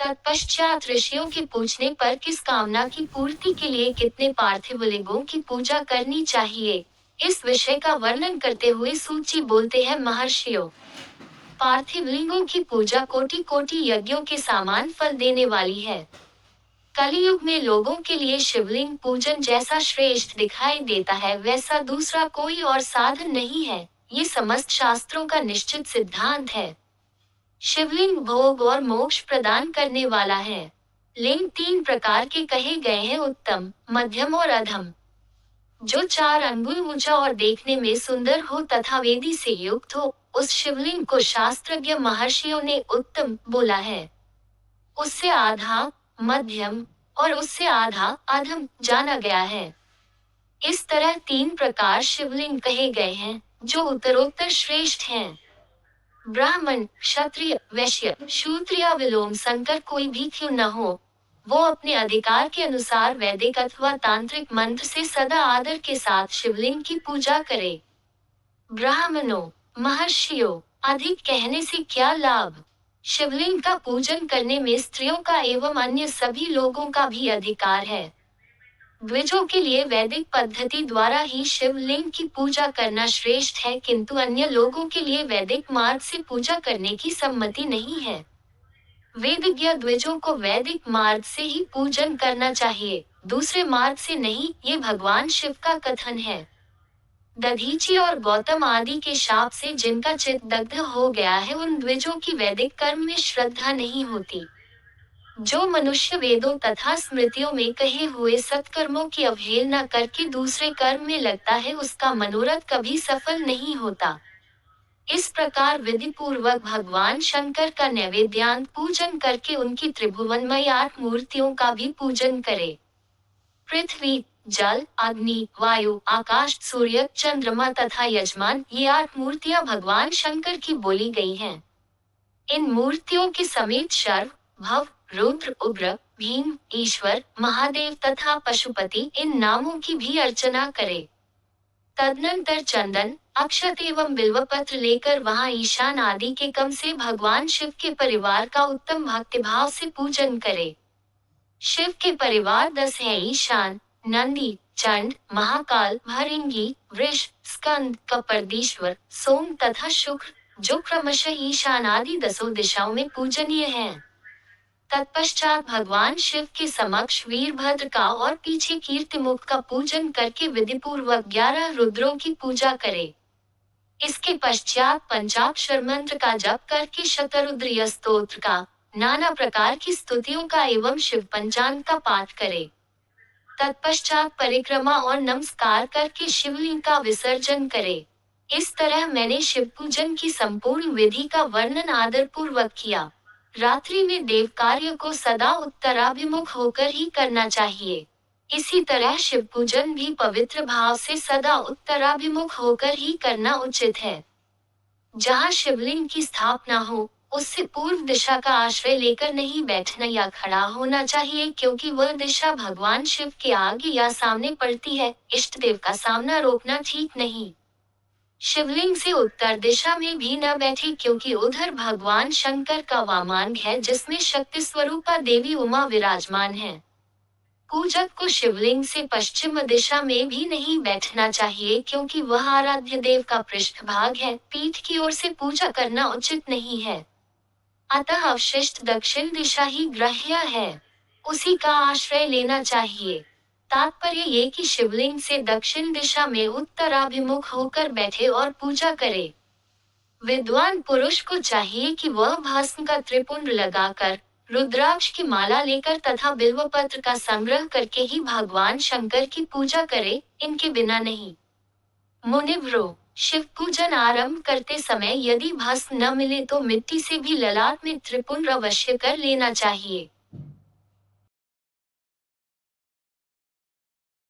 तत्पश्चात ऋषियों के पूछने पर किस कामना की पूर्ति के लिए कितने पार्थिव लिंगों की पूजा करनी चाहिए, इस विषय का वर्णन करते हुए सूची बोलते हैं महर्षियों। पार्थिव लिंगों की पूजा कोटि कोटि यज्ञों के समान फल देने वाली है। कलियुग में लोगों के लिए शिवलिंग पूजन जैसा श्रेष्ठ दिखाई देता है वैसा दूसरा कोई और साधन नहीं है। ये समस्त शास्त्रों का निश्चित सिद्धांत है। शिवलिंग भोग और मोक्ष प्रदान करने वाला है। लिंग 3 प्रकार के कहे गए हैं, उत्तम, मध्यम और अधम। जो 4 अंगुल ऊंचा और देखने में सुंदर हो तथा वेदी से युक्त हो, उस शिवलिंग को शास्त्रज्ञ महर्षियों ने उत्तम बोला है। उससे आधा मध्यम और उससे आधा अधम जाना गया है। इस तरह 3 प्रकार शिवलिंग कहे गए हैं, जो उत्तरोत्तर श्रेष्ठ हैं। ब्राह्मण, क्षत्रिय, वैश्य, शूद्र या विलोम संकर कोई भी क्यों न हो, वो अपने अधिकार के अनुसार वैदिक अथवा तांत्रिक मंत्र से सदा आदर के साथ शिवलिंग की पूजा करे। ब्राह्मणों, महर्षियों, अधिक कहने से क्या लाभ? शिवलिंग का पूजन करने में स्त्रियों का एवं अन्य सभी लोगों का भी अधिकार है। द्विजों के लिए वैदिक पद्धति द्वारा ही शिवलिंग की पूजा करना श्रेष्ठ है, किंतु अन्य लोगों के लिए वैदिक मार्ग से पूजा करने की सम्मति नहीं है। वेदज्ञ द्विजों को वैदिक मार्ग से ही पूजन करना चाहिए, दूसरे मार्ग से नहीं, ये भगवान शिव का कथन है। दधीची और गौतम आदि के शाप से जिनका चित्त दग्ध हो गया है, उन द्विजों की वैदिक कर्म में श्रद्धा नहीं होती। जो मनुष्य वेदों तथा स्मृतियों में कहे हुए सत्कर्मों की अवहेलना करके दूसरे कर्म में लगता है, उसका मनोरथ कभी सफल नहीं होता। इस प्रकार विधि पूर्वक भगवान शंकर का नैवेद्यांत पूजन करके उनकी त्रिभुवनमयी 8 मूर्तियों का भी पूजन करे। पृथ्वी, जल, अग्नि, वायु, आकाश, सूर्य, चंद्रमा तथा यजमान, ये 8 मूर्तियां भगवान शंकर की बोली गई हैं। इन मूर्तियों के समेत शर्व, भव, रुद्र, उग्र, भीम, ईश्वर, महादेव तथा पशुपति, इन नामों की भी अर्चना करे। तदनंतर चंदन, अक्षत एवं बिल्वपत्र लेकर वहां ईशान आदि के कम से भगवान शिव के परिवार का उत्तम भक्तिभाव से पूजन करे। शिव के परिवार 10 है, ईशान, नंदी, चंड, महाकाल, भृंगी, वृष, स्कंद, कपर्दीश्वर, सोम तथा शुक्र, जो क्रमशः ईशान आदि 10 दिशाओं में पूजनीय हैं। तत्पश्चात भगवान शिव के समक्ष वीरभद्र का और पीछे कीर्तिमुख का पूजन करके विधिपूर्वक 11 रुद्रों की पूजा करे। इसके पश्चात पंचाक्षर मंत्र का जप करके शतरुद्रीय स्तोत्र का, नाना प्रकार की स्तुतियों का एवं शिव पंचांग का पाठ करे। तत्पश्चात परिक्रमा और नमस्कार करके शिवलिंग का विसर्जन करे। इस तरह मैंने शिव पूजन की संपूर्ण विधि का वर्णन आदर पूर्वक किया। रात्रि में देव कार्य को सदा उत्तराभिमुख होकर ही करना चाहिए। इसी तरह शिव पूजन भी पवित्र भाव से सदा उत्तराभिमुख होकर ही करना उचित है। जहाँ शिवलिंग की स्थापना हो, उससे पूर्व दिशा का आश्रय लेकर नहीं बैठना या खड़ा होना चाहिए, क्योंकि वह दिशा भगवान शिव के आगे या सामने पड़ती है। इष्ट देव का सामना रोकना ठीक नहीं। शिवलिंग से उत्तर दिशा में भी न बैठे, क्योंकि उधर भगवान शंकर का वामांग है, जिसमें शक्ति स्वरूपा देवी उमा विराजमान है। पूजक को शिवलिंग से पश्चिम दिशा में भी नहीं बैठना चाहिए, क्योंकि वह आराध्य देव का पृष्ठभाग है। पीठ की ओर से पूजा करना उचित नहीं है। अतः अवशिष्ट दक्षिण दिशा ही ग्राह्य है, उसी का आश्रय लेना चाहिए। तात्पर्य ये कि शिवलिंग से दक्षिण दिशा में उत्तराभिमुख होकर बैठे और पूजा करे। विद्वान पुरुष को चाहिए कि वह भस्म का त्रिपुंड लगाकर, रुद्राक्ष की माला लेकर तथा बिल्वपत्र का संग्रह करके ही भगवान शंकर की पूजा करे, इनके बिना नहीं। मुनिव्रो, शिव पूजन आरंभ करते समय यदि भस्म न मिले तो मिट्टी से भी ललाट में त्रिपुंड अवश्य कर लेना चाहिए।